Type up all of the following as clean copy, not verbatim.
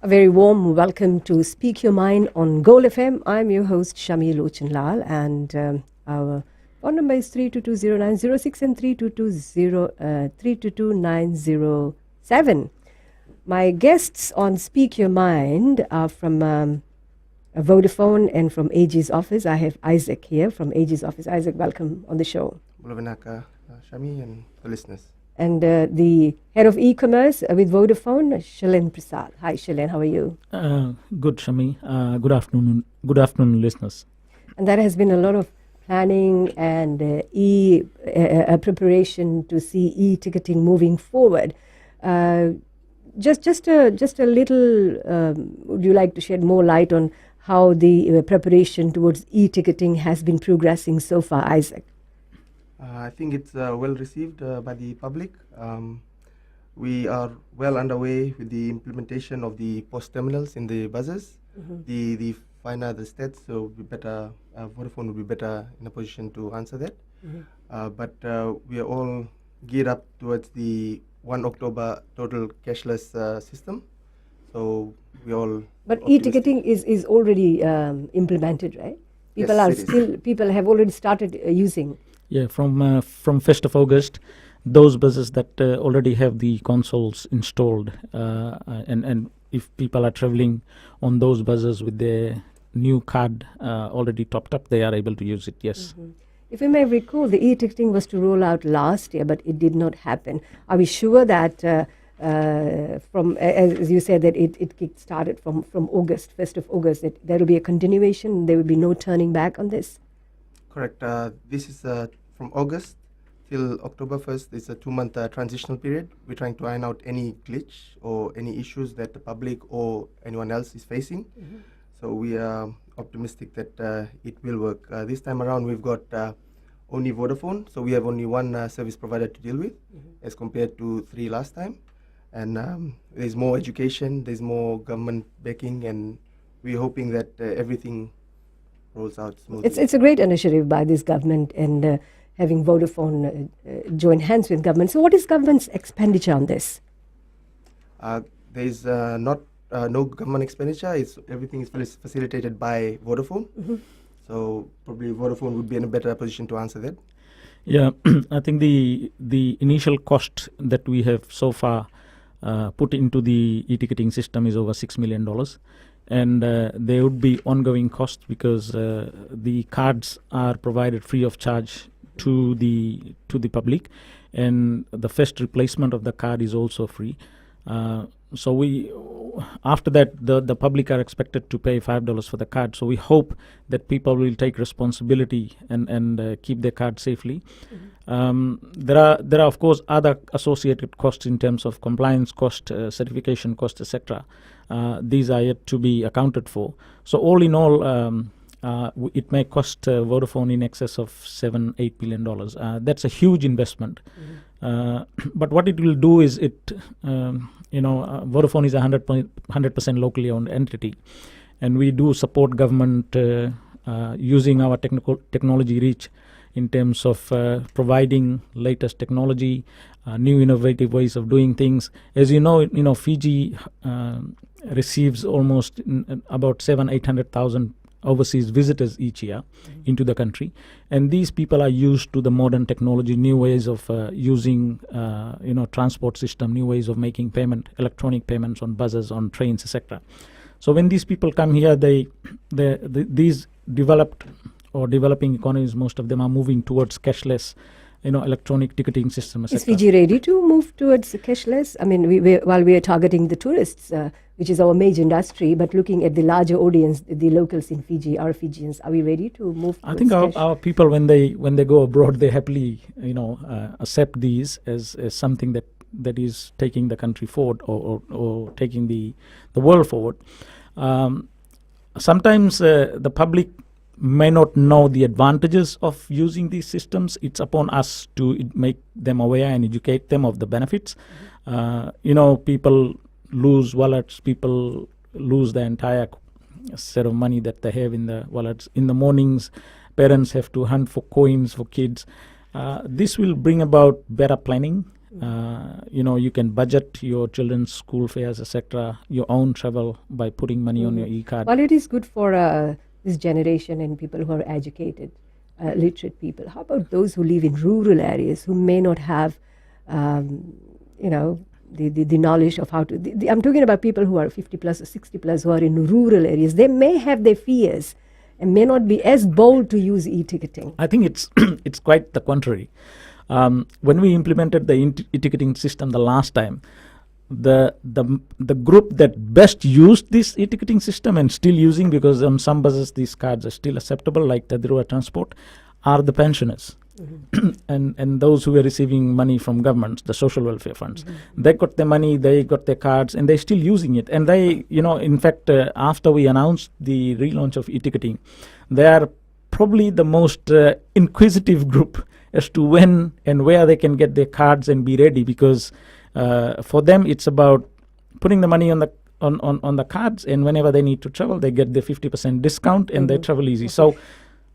A very warm welcome to Speak Your Mind on Goal FM. I'm your host, Shami Lochanlal, and our phone number is 3220906 and 3220907. My guests on Speak Your Mind are from Vodafone and from AG's office. I have Isaac here from AG's office. Isaac, welcome on the show. Mulavanaka, Shami, and the listeners. And the head of e-commerce with Vodafone, Shailen Prasad. Hi, Shailen, how are you? Good, Shami. Good afternoon, listeners. And there has been a lot of planning and preparation to see e-ticketing moving forward. Just a little. Would you like to shed more light on how the preparation towards e-ticketing has been progressing so far, Isaac? I think it's well received by the public. We are well underway with the implementation of the post terminals in the buses. Mm-hmm. The finer the stats, so Vodafone will be better in a position to answer that. Mm-hmm. But we are all geared up towards the 1 October total cashless system. So we all. But e-ticketing is already implemented, right? People have already started using. Yeah, from 1st of August, those buses that already have the consoles installed, and if people are traveling on those buses with their new card already topped up, they are able to use it, yes. Mm-hmm. If you may recall, the e-ticketing was to roll out last year, but it did not happen. Are we sure that as you said, that it started from August, 1st of August, that there will be a continuation, there will be no turning back on this? Correct. This is from August till October 1st. It's a 2-month transitional period. We're trying to iron out any glitch or any issues that the public or anyone else is facing. Mm-hmm. So we are optimistic that it will work. This time around, we've got only Vodafone. So we have only one service provider to deal with, as compared to 3 last time. And there's more education, there's more government backing, and we're hoping that everything rolls out smoothly. It's a great initiative by this government, and having Vodafone join hands with government. So what is government's expenditure on this? There's no government expenditure. Everything is facilitated by Vodafone. Mm-hmm. So probably Vodafone would be in a better position to answer that. Yeah, I think the initial cost that we have so far put into the e-ticketing system is over $6 million. And there would be ongoing costs because the cards are provided free of charge to the public, and the first replacement of the card is also free. So after that, the public are expected to pay $5 for the card. So we hope that people will take responsibility and keep their card safely. Mm-hmm. There are of course other associated costs in terms of compliance cost, certification cost, etc. These are yet to be accounted for. So all in all, it may cost Vodafone in excess of $7-8 billion. That's a huge investment. Mm-hmm. But what it will do is Vodafone is a 100% locally owned entity, and we do support government using our technology reach in terms of providing latest technology, new innovative ways of doing things. As you know, Fiji receives almost about 700,000-800,000 overseas visitors each year into the country, and these people are used to the modern technology, new ways of using transport system, new ways of making electronic payments on buses, on trains, etc. So when these people come here, these developed or developing economies, most of them are moving towards cashless, electronic ticketing system, etc. Is Fiji ready to move towards cashless? I mean, while we are targeting the tourists, which is our major industry, but looking at the larger audience, the locals in Fiji, our Fijians, are we ready to move towards I think our people, when they go abroad, they happily accept these as something that is taking the country forward or taking the world forward. Sometimes the public may not know the advantages of using these systems. It's upon us to make them aware and educate them of the benefits. People lose wallets, people lose the entire set of money that they have in the wallets. In the mornings, parents have to hunt for coins for kids. This will bring about better planning You can budget your children's school fares, etc., your own travel by putting money on your e-card. Well, it is good for this generation and people who are educated, literate people. How about those who live in rural areas who may not have, the knowledge of how to. I'm talking about people who are 50 plus or 60 plus who are in rural areas. They may have their fears and may not be as bold to use e-ticketing. I think it's it's quite the contrary. When we implemented the e-ticketing system the last time, the group that best used this e-ticketing system and still using, because on some buses these cards are still acceptable, like Tadruwa Transport, are the pensioners. and those who were receiving money from governments, the social welfare funds. They got their money, they got their cards, and they're still using it. And they, in fact, after we announced the relaunch of e-ticketing, they are probably the most inquisitive group as to when and where they can get their cards and be ready, because for them it's about putting the money on the cards, and whenever they need to travel, they get the 50% discount and they travel easy. So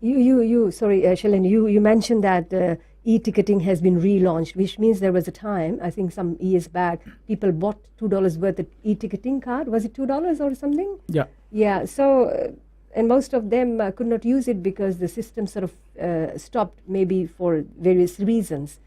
Sorry, Shailen, you mentioned that e-ticketing has been relaunched, which means there was a time, I think some years back, people bought $2 worth of e-ticketing card. Was it $2 or something? Yeah. Yeah, so, and most of them could not use it because the system sort of stopped, maybe for various reasons.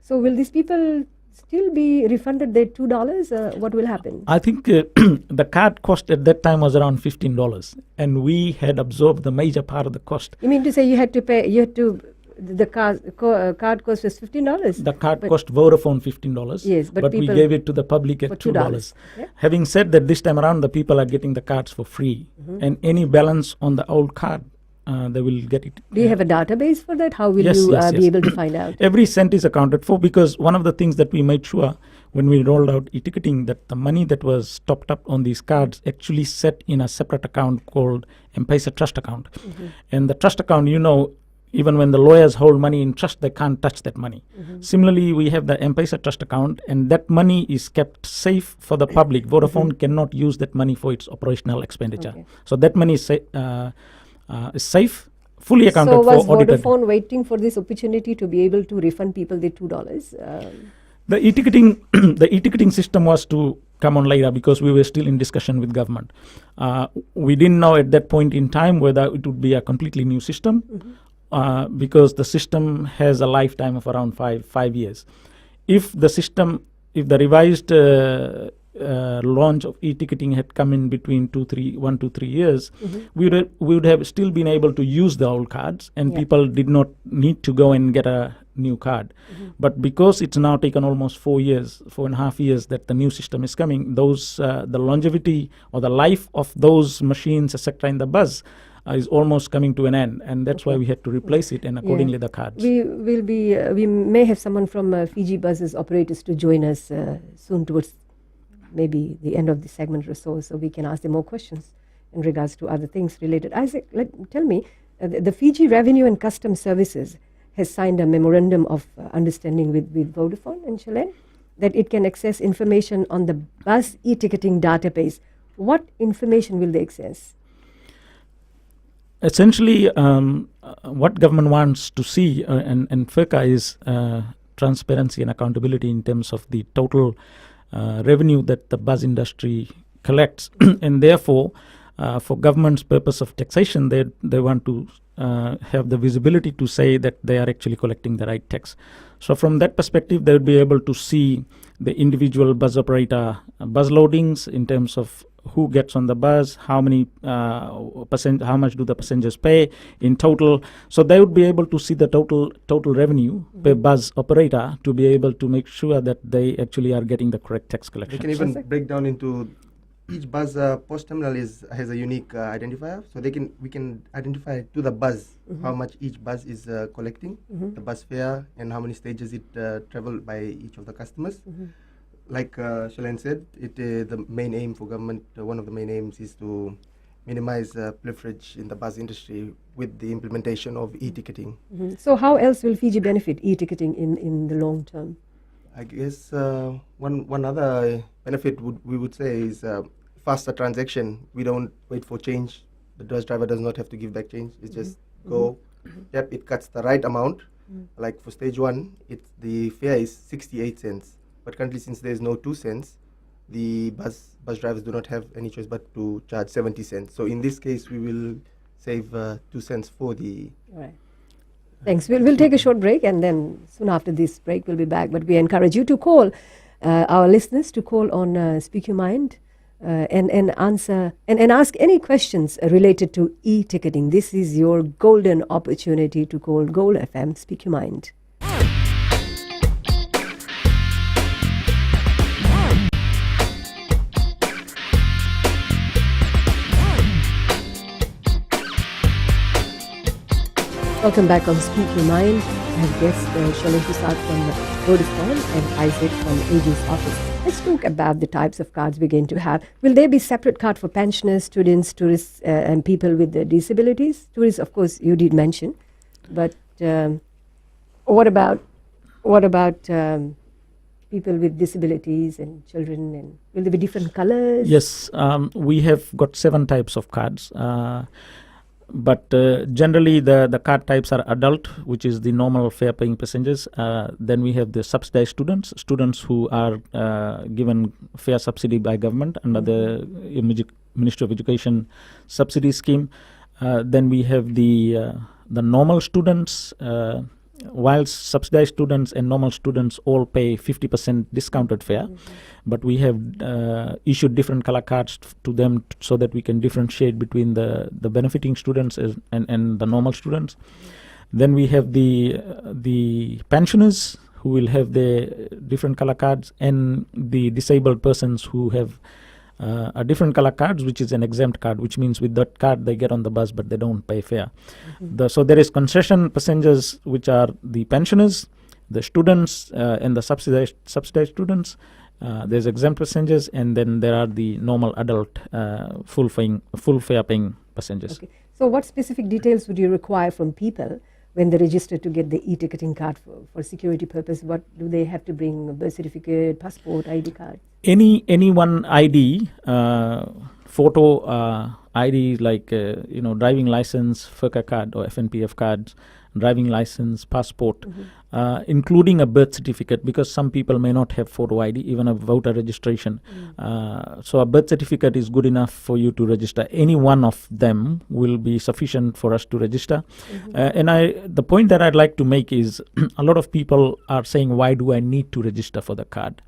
So will these people still be refunded their $2? What will happen? I think the card cost at that time was around $15, and we had absorbed the major part of the cost. You mean to say the card cost was $15? The card cost Vodafone $15. Yes, but we gave it to the public at $2. Yeah? Having said that, this time around the people are getting the cards for free, and any balance on the old card, they will get it. Do you have a database for that? How will Yes, you yes. be able to find out? Every cent is accounted for, because one of the things that we made sure when we rolled out e-ticketing, that the money that was topped up on these cards actually set in a separate account called M-Pesa Trust Account. And the trust account, even when the lawyers hold money in trust, they can't touch that money. Similarly, we have the M-Pesa Trust Account, and that money is kept safe for the public. Vodafone cannot use that money for its operational expenditure. Okay. So that money is safe, fully accounted So was for, audited. Vodafone waiting for this opportunity to be able to refund people the $2? The e-ticketing system was to come on later, because we were still in discussion with government. We didn't know at that point in time whether it would be a completely new system, because the system has a lifetime of around five years. If the revised launch of e-ticketing had come in between 1 to 3 years, we would have still been able to use the old cards, and people did not need to go and get a new card. But because it's now taken almost 4.5 years that the new system is coming, the longevity or the life of those machines, etc., in the bus is almost coming to an end, and that's why we had to replace it, and accordingly the cards. We may have someone from Fiji Buses operators to join us soon, towards maybe the end of the segment or so we can ask them more questions in regards to other things related. Isaac, tell me, the Fiji Revenue and Customs Services has signed a memorandum of understanding with Vodafone and Shailen that it can access information on the bus e-ticketing database. What information will they access? Essentially, what government wants to see, and FERCA, is transparency and accountability in terms of the total revenue that the bus industry collects. And therefore, for government's purpose of taxation, they want to have the visibility to say that they are actually collecting the right tax. So from that perspective, they would be able to see the individual bus operator bus loadings in terms of who gets on the bus, how much do the passengers pay in total. So they would be able to see the total revenue per bus operator, to be able to make sure that they actually are getting the correct tax collection. They can even break down into each bus post terminal has a unique identifier, so we can identify to the bus how much each bus is collecting, the bus fare, and how many stages it traveled by each of the customers. Like Shailen said, the main aim for government, one of the main aims, is to minimize pilferage in the bus industry with the implementation of e-ticketing. So how else will Fiji benefit e-ticketing in the long term? I guess one other benefit we would say is faster transaction. We don't wait for change. The bus driver does not have to give back change. It's just go. Yep, it cuts the right amount Like for stage 1, the fare is 68 cents. But currently, since there is no 2 cents, the bus drivers do not have any choice but to charge 70 cents. So in this case, we will save 2 cents for the. All right. Thanks. We'll take a short break, and then soon after this break, we'll be back. But we encourage you to call our listeners to call on Speak Your Mind and answer and ask any questions related to e-ticketing. This is your golden opportunity to call Gold FM. Speak Your Mind. Welcome back on Speak Your Mind. I have guests Shalin Prasad from Vodafone and Isaac from AG's office. Let's talk about the types of cards we're going to have. Will there be separate card for pensioners, students, tourists, and people with disabilities? Tourists, of course, you did mention, but what about people with disabilities and children? And will there be different colors? Yes, we have got 7 types of cards. But generally, the card types are adult, which is the normal fare-paying passengers. Then we have the subsidized students who are given fare subsidy by government under the Ministry of Education subsidy scheme. Then we have the normal students. Whilst subsidized students and normal students all pay 50% discounted fare, but we have issued different color cards to them so that we can differentiate between the benefiting students and the normal students. Then we have the pensioners who will have the different color cards, and the disabled persons who have a different color cards, which is an exempt card, which means with that card they get on the bus but they don't pay fare. So there is concession passengers, which are the pensioners, the students, and the subsidized students. There's exempt passengers, and then there are the normal adult full fare paying passengers. Okay. So what specific details would you require from people when they register to get the e-ticketing card for security purpose? What do they have to bring? A birth certificate, passport, ID card? Any one ID, photo ID like driving license, FERCA card or FNPF cards, driving license, passport, including a birth certificate, because some people may not have photo ID, even a voter registration. So a birth certificate is good enough for you to register. Any one of them will be sufficient for us to register. And the point that I'd like to make is a lot of people are saying, why do I need to register for the card?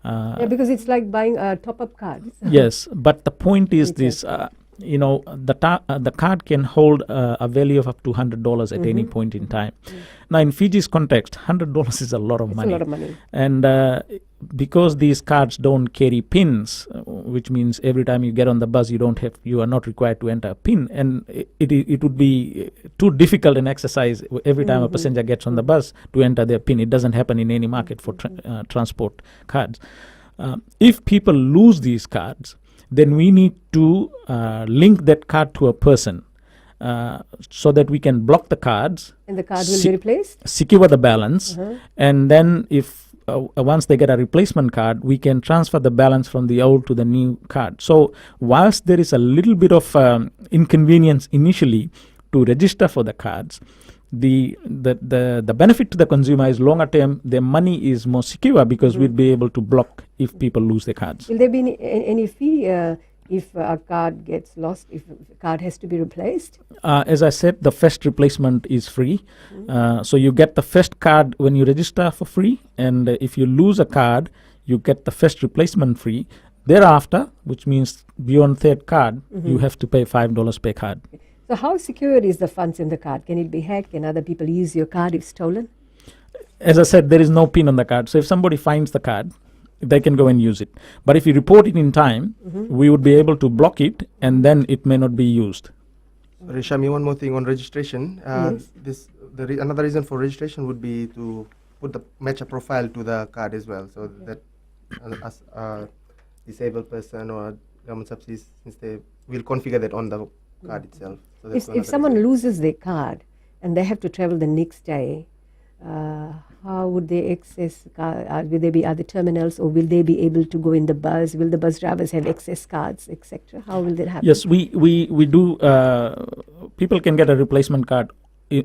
Because it's like buying a top-up card. Yes, but the point is this. The card can hold a value of up to $100 at any point in time. Now, in Fiji's context, $100 is a lot of money. A lot of money. And because these cards don't carry pins, which means every time you get on the bus, you are not required to enter a pin, and it would be too difficult an exercise every time a passenger gets on the bus to enter their pin. It doesn't happen in any market for transport cards. If people lose these cards, then we need to link that card to a person so that we can block the cards. And the card will be replaced? Secure the balance. And then if once they get a replacement card, we can transfer the balance from the old to the new card. So whilst there is a little bit of inconvenience initially to register for the cards, the benefit to the consumer is longer term. Their money is more secure because we'll be able to block if people lose their cards. Will there be any fee if a card gets lost, if a card has to be replaced? As I said, the first replacement is free. So you get the first card when you register for free, and if you lose a card, you get the first replacement free. Thereafter, which means beyond third card, you have to pay $5 per card. So how secure is the funds in the card? Can it be hacked? Can other people use your card if stolen? As I said, there is no pin on the card. So if somebody finds the card, they can go and use it. But if you report it in time, we would be able to block it, and then it may not be used. Rishami, one more thing on registration. Yes. Another reason for registration would be to match a profile to the card as well, so that as a disabled person or government subsidies, since they will configure that on the card itself. So if someone loses their card and they have to travel the next day, how would they access? Will there be other terminals, or will they be able to go in the bus? Will the bus drivers have access cards, etc.? How will that happen? Yes, we do. People can get a replacement card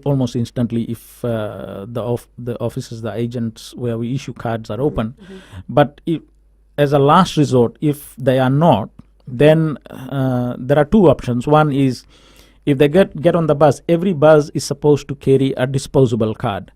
almost instantly if the offices, the agents where we issue cards are open. But as a last resort, if they are not, then there are two options. One is, if they get on the bus, every bus is supposed to carry a disposable card.